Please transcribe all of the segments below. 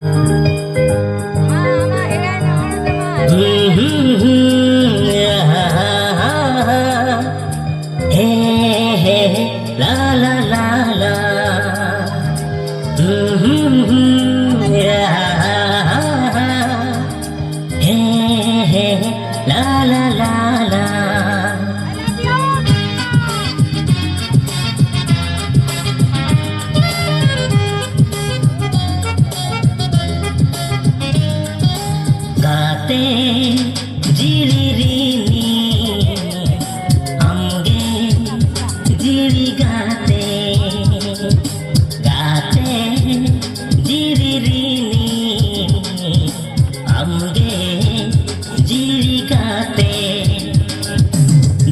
La la la la. La la la la. गाते जिरिरिनी आमगे जिरि गाते गाते जिरिरिनी आमगे जिरि गाते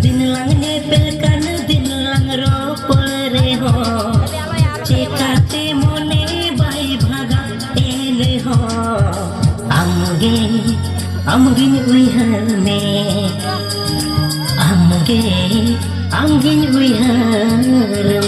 दिन lang nyepelkan din lang ropore ho cekate mone bai bhaga ene ho amge amge uihane amge amge uihane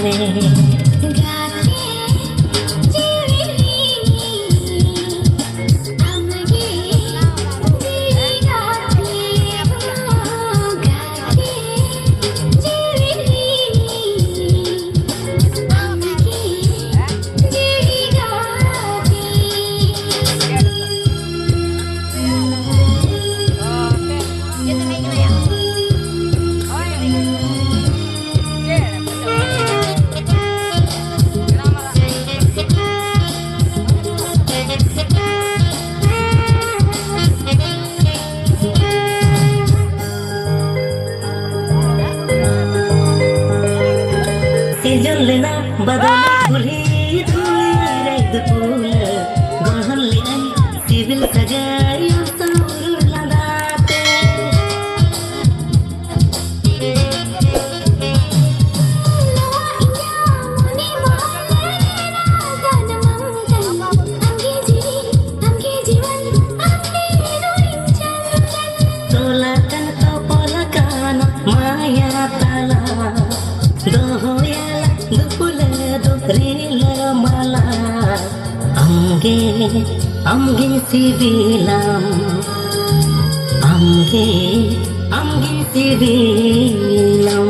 Sejan lena badal dhuli dhuli red pul gohan lenai civil sajai saur ladate tolakan topolakan maya tala dohoyala dupula dorila mala amge amge sibilam amge amge sibilam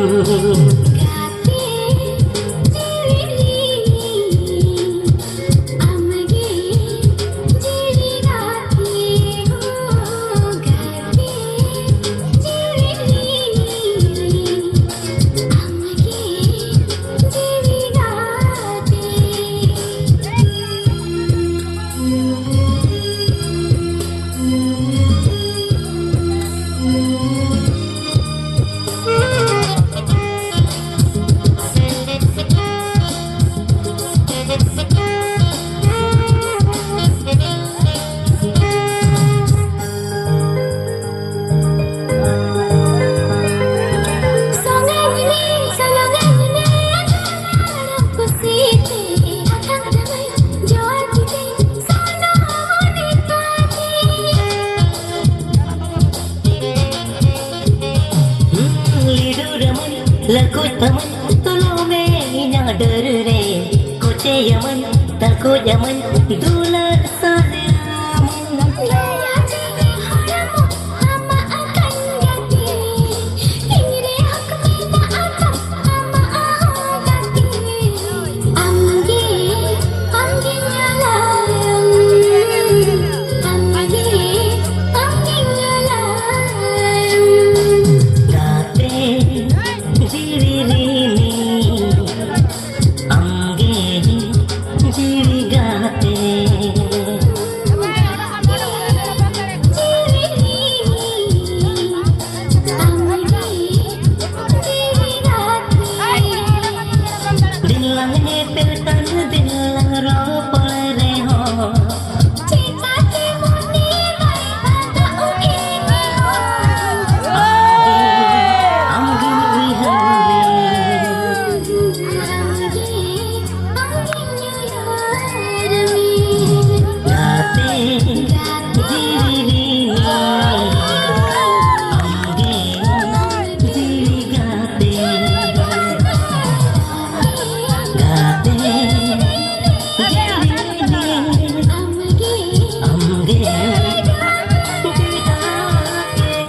Lakut taman tolong me ina der re koce yaman takut yaman